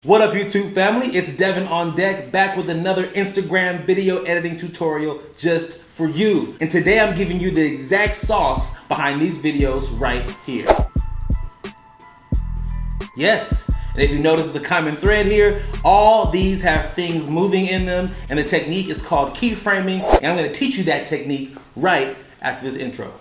What up YouTube family, it's DevanOnDeck back with another Instagram video editing tutorial just for you. And today I'm giving you the exact sauce behind these videos right here. Yes, and if you notice the common thread here, all these have things moving in them and the technique is called keyframing, and I'm going to teach you that technique right after this intro.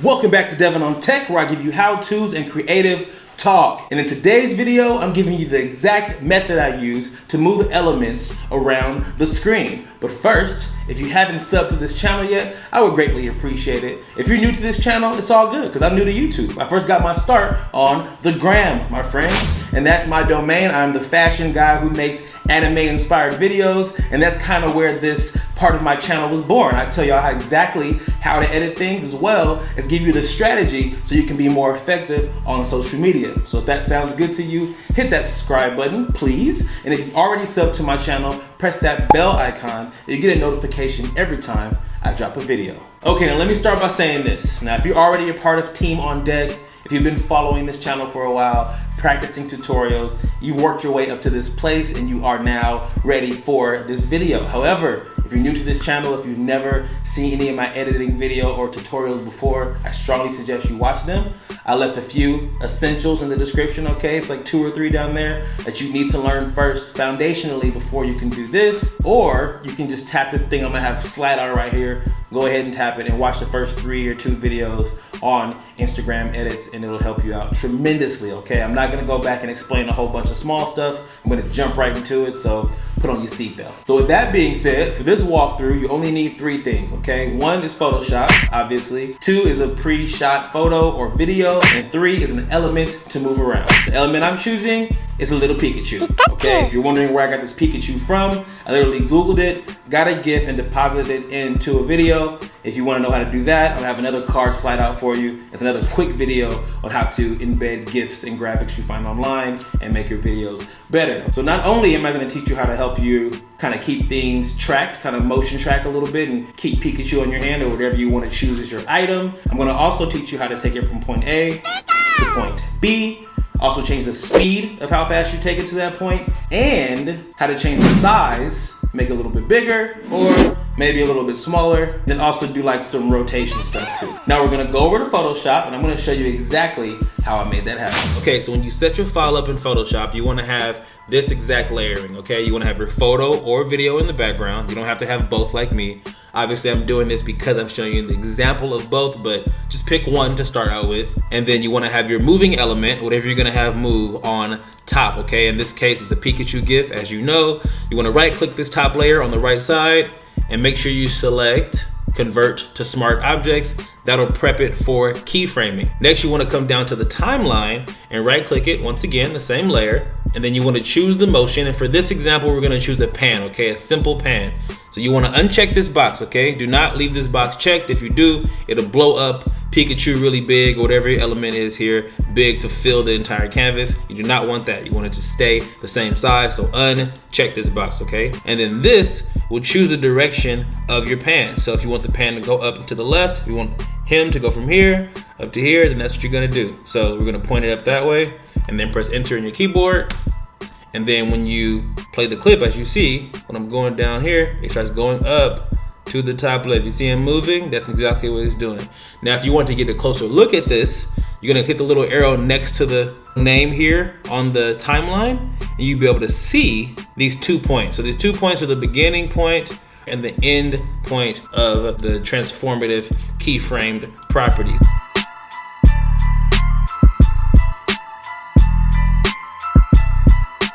Welcome back to DevanOnTech, where I give you how-tos and creative talk. And in today's video, I'm giving you the exact method I use to move elements around the screen. But first, if you haven't subbed to this channel yet, I would greatly appreciate it. If you're new to this channel, it's all good, because I'm new to YouTube. I first got my start on the gram, my friend. And that's my domain. I'm the fashion guy who makes anime-inspired videos, and that's kind of where this part of my channel was born. I tell y'all exactly how to edit things, as well as give you the strategy so you can be more effective on social media. So if that sounds good to you, hit that subscribe button, please. And if you've already subbed to my channel, press that bell icon, and you get a notification every time I drop a video. Okay, now let me start by saying this. Now, if you're already a part of Team on Deck, if you've been following this channel for a while, practicing tutorials, you've worked your way up to this place and you are now ready for this video. However, if you're new to this channel, if you've never seen any of my editing video or tutorials before, I strongly suggest you watch them. I left a few essentials in the description, okay? It's like 2 or 3 down there that you need to learn first foundationally before you can do this. Or you can just tap this thing I'm gonna have slide out right here. Go ahead and tap it and watch the first 3 or 2 videos on Instagram edits, and it'll help you out tremendously, okay? I'm not gonna go back and explain a whole bunch of small stuff. I'm gonna jump right into it, so put on your seatbelt. So with that being said, for this walkthrough, you only need 3 things, okay? 1 is Photoshop, obviously. 2 is a pre-shot photo or video, and 3 is an element to move around. The element I'm choosing is a little Pikachu, okay? If you're wondering where I got this Pikachu from, I literally Googled it, got a GIF, and deposited it into a video. If you want to know how to do that, I'll have another card slide out for you. It's another quick video on how to embed GIFs and graphics you find online and make your videos better. So not only am I going to teach you how to help you kind of keep things tracked, kind of motion track a little bit and keep Pikachu on your hand or whatever you want to choose as your item, I'm going to also teach you how to take it from point A to point B. Also change the speed of how fast you take it to that point, and how to change the size, make it a little bit bigger or maybe a little bit smaller, then also do like some rotation stuff too. Now we're gonna go over to Photoshop and I'm gonna show you exactly how I made that happen. Okay, so when you set your file up in Photoshop, you wanna have this exact layering, okay? You wanna have your photo or video in the background. You don't have to have both like me. Obviously, I'm doing this because I'm showing you the example of both, but just pick one to start out with. And then you wanna have your moving element, whatever you're gonna have move on top, okay? In this case, it's a Pikachu GIF, as you know. You wanna right-click this top layer on the right side and make sure you select Convert to Smart Objects. That'll prep it for keyframing. Next, you wanna come down to the timeline and right-click it, once again, the same layer. And then you wanna choose the motion. And for this example, we're gonna choose a pan, okay? A simple pan. So you wanna uncheck this box, okay? Do not leave this box checked. If you do, it'll blow up Pikachu really big, or whatever your element is here, big to fill the entire canvas. You do not want that. You want it to stay the same size, so uncheck this box, okay? And then this will choose the direction of your pan. So if you want the pan to go up and to the left, if you want him to go from here up to here, then that's what you're gonna do. So we're gonna point it up that way, and then press enter in your keyboard. And then when you play the clip, as you see, when I'm going down here, it starts going up to the top left. You see him moving? That's exactly what it's doing. Now, if you want to get a closer look at this, you're gonna hit the little arrow next to the name here on the timeline, and you'll be able to see these 2 points. So these 2 points are the beginning point and the end point of the transformative keyframed properties.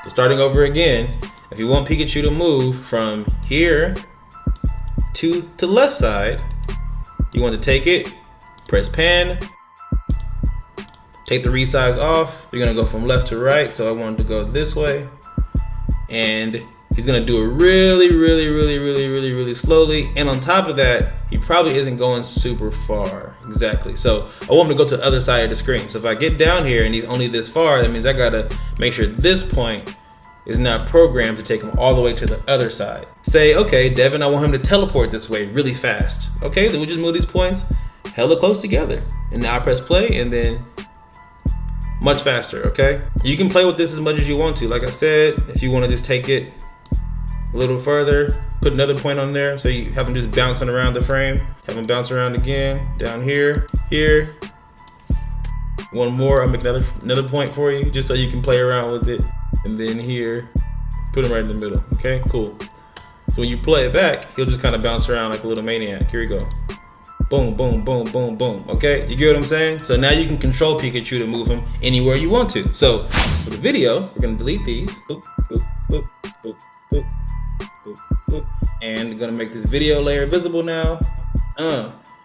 So starting over again, if you want Pikachu to move from here to the left side, you want to take it, press pan, take the resize off. You're gonna go from left to right, so I wanted to go this way. And he's gonna do it really slowly. And on top of that, he probably isn't going super far, exactly. So I want him to go to the other side of the screen. So if I get down here and he's only this far, that means I gotta make sure this point is not programmed to take him all the way to the other side. Say, okay, Devin, I want him to teleport this way really fast. Okay, then we just move these points hella close together. And now I press play, and then much faster, okay? You can play with this as much as you want to. Like I said, if you want to just take it a little further, put another point on there so you have them just bouncing around the frame. Have them bounce around again, down here, here. One more, I'll make another point for you just so you can play around with it. And then here, put them right in the middle, okay? Cool. So when you play it back, he'll just kind of bounce around like a little maniac. Here we go. Boom, boom, boom, boom, boom. Okay, you get what I'm saying? So now you can control Pikachu to move him anywhere you want to. So for the video, we're gonna delete these. Boop, boop, boop, boop, boop, boop, boop. And we're gonna make this video layer visible now.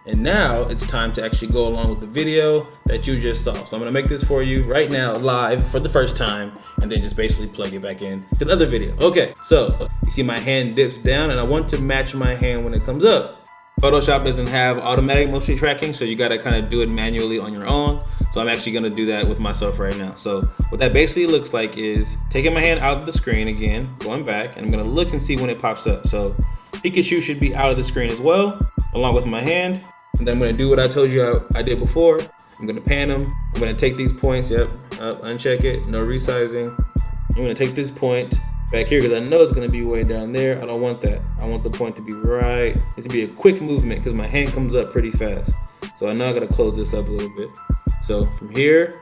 And now it's time to actually go along with the video that you just saw. So I'm gonna make this for you right now, live for the first time, and then just basically plug it back in to the other video. Okay, so you see my hand dips down, and I want to match my hand when it comes up. Photoshop doesn't have automatic motion tracking, so you gotta kind of do it manually on your own. So I'm actually gonna do that with myself right now. So what that basically looks like is taking my hand out of the screen again, going back, and I'm gonna look and see when it pops up. So Pikachu should be out of the screen as well, along with my hand. And then I'm gonna do what I told you I did before. I'm gonna pan them. I'm gonna take these points, yep, up, uncheck it, no resizing. I'm gonna take this point back here because I know it's gonna be way down there. I don't want that. I want the point to be right. It to be a quick movement because my hand comes up pretty fast. So I know I gotta close this up a little bit. So from here,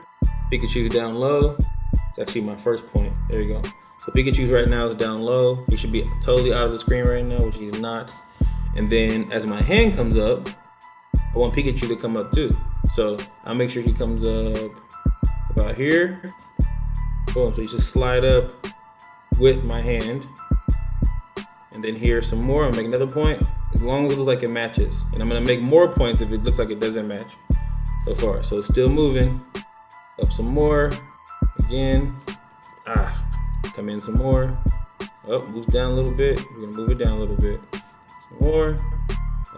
Pikachu's down low. It's actually my first point. There you go. So Pikachu's right now is down low. He should be totally out of the screen right now, which he's not. And then as my hand comes up, I want Pikachu to come up too. So I'll make sure he comes up about here. Boom, so you just slide up with my hand. And then here some more, I'll make another point, as long as it looks like it matches. And I'm gonna make more points if it looks like it doesn't match so far. So it's still moving, up some more, again, come in some more, up, moves down a little bit, we're gonna move it down a little bit, some more,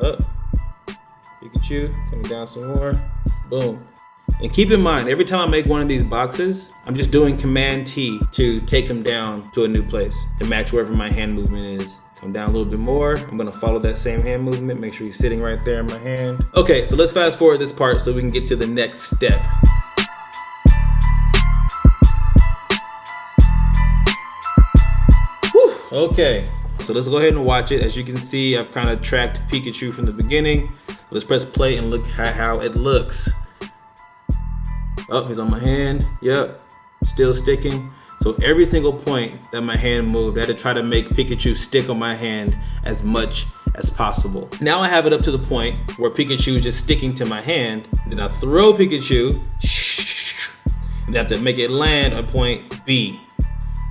up, Pikachu, coming down some more, boom. And keep in mind, every time I make one of these boxes, I'm just doing Command T to take him down to a new place to match wherever my hand movement is. Come down a little bit more. I'm gonna follow that same hand movement, make sure he's sitting right there in my hand. Okay, so let's fast forward this part so we can get to the next step. Whew, okay, so let's go ahead and watch it. As you can see, I've kind of tracked Pikachu from the beginning. Let's press play and look at how it looks. Oh, he's on my hand. Yep, still sticking. So every single point that my hand moved, I had to try to make Pikachu stick on my hand as much as possible. Now I have it up to the point where Pikachu is just sticking to my hand. Then I throw Pikachu, and I have to make it land on point B.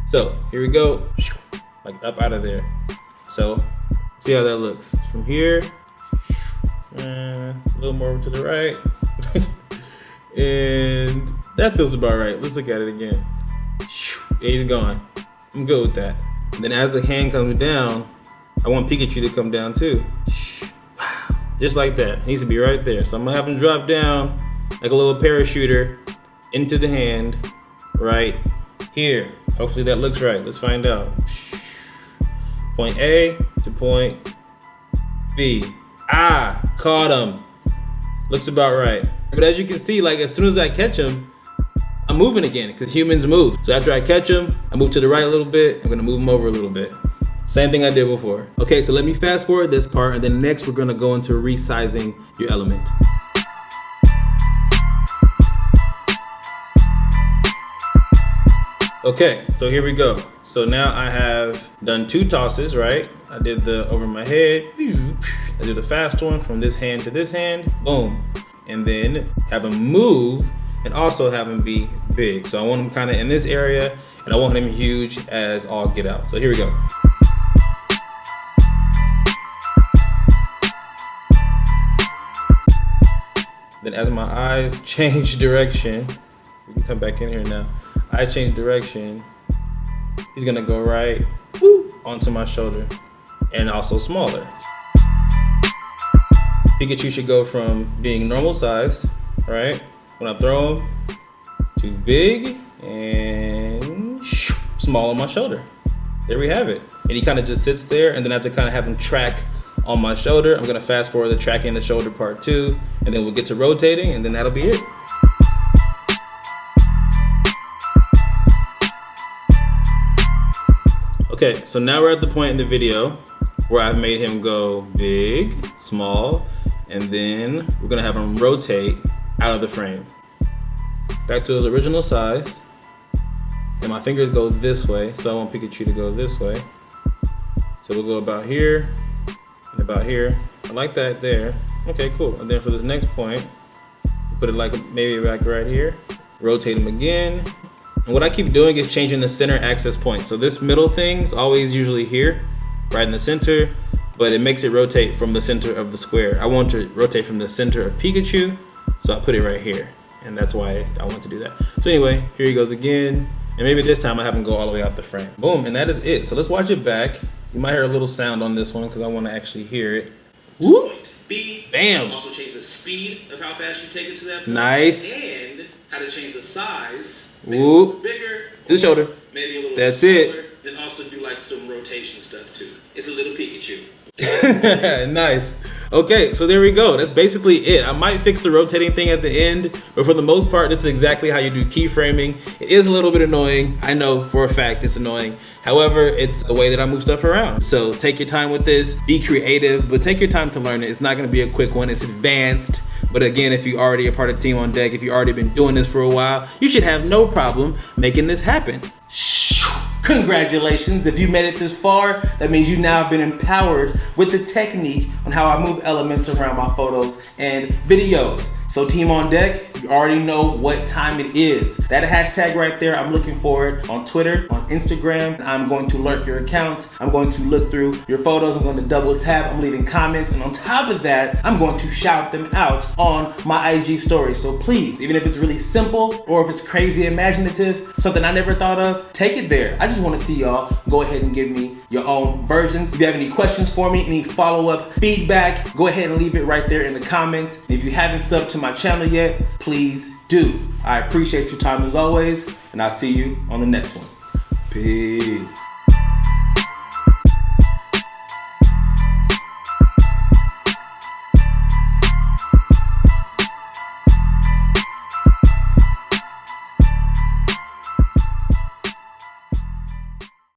So here we go, like up out of there. So see how that looks. From here, a little more to the right. And that feels about right. Let's look at it again. He's gone. I'm good with that. And then as the hand comes down, I want Pikachu to come down too. Just like that. It needs to be right there. So I'm gonna have him drop down like a little parachuter into the hand right here. Hopefully that looks right. Let's find out. Point A to point B. Caught him. Looks about right. But as you can see, like as soon as I catch him, I'm moving again because humans move. So after I catch him, I move to the right a little bit. I'm gonna move him over a little bit. Same thing I did before. Okay, so let me fast forward this part, and then next we're gonna go into resizing your element. Okay, so here we go. So now I have done 2 tosses, right? I did the over my head. I did a fast one from this hand to this hand, boom. And then have him move and also have him be big. So I want him kind of in this area, and I want him huge as all get out. So here we go. Then as my eyes change direction, we can come back in here now. I change direction, he's gonna go right onto my shoulder and also smaller. Pikachu should go from being normal sized, right? When I throw him, to big and small on my shoulder. There we have it. And he kind of just sits there, and then I have to kind of have him track on my shoulder. I'm gonna fast forward the tracking the shoulder part too, and then we'll get to rotating, and then that'll be it. Okay, so now we're at the point in the video where I've made him go big, small, and then we're gonna have him rotate out of the frame. Back to his original size. And my fingers go this way, so I want Pikachu to go this way. So we'll go about here and about here. I like that there. Okay, cool. And then for this next point, put it like maybe like right here. Rotate him again. And what I keep doing is changing the center access point. So this middle thing's always usually here, right in the center, but it makes it rotate from the center of the square. I want to rotate from the center of Pikachu, so I put it right here. And that's why I want to do that. So anyway, here he goes again. And maybe this time I have him go all the way out the frame. Boom, and that is it. So let's watch it back. You might hear a little sound on this one because I want to actually hear it. Whoop. B. Bam. Also change the speed of how fast you take it to that point. Nice. And how to change the size. Whoop. Bigger. To the shoulder. Maybe a little That's smaller. it. Then also do like some rotation stuff too. It's a little Pikachu. Nice. Okay, so there we go. That's basically it. I might fix the rotating thing at the end, but for the most part, this is exactly how you do keyframing. It is a little bit annoying. I know for a fact it's annoying. However, it's the way that I move stuff around. So take your time with this, be creative, but take your time to learn it. It's not gonna be a quick one, it's advanced. But again, if you're already a part of Team on Deck, if you've already been doing this for a while, you should have no problem making this happen. Congratulations, if you made it this far, that means you now have been empowered with the technique on how I move elements around my photos and videos. So Team on Deck, you already know what time it is. That hashtag right there, I'm looking for it on Twitter, on Instagram. I'm going to lurk your accounts. I'm going to look through your photos. I'm going to double tap. I'm leaving comments. And on top of that, I'm going to shout them out on my IG story. So please, even if it's really simple or if it's crazy imaginative, something I never thought of, take it there. I just want to see y'all go ahead and give me your own versions. If you have any questions for me, any follow-up feedback, go ahead and leave it right there in the comments. And if you haven't subbed to my channel yet, please do. I appreciate your time as always, and I'll see you on the next one. Peace.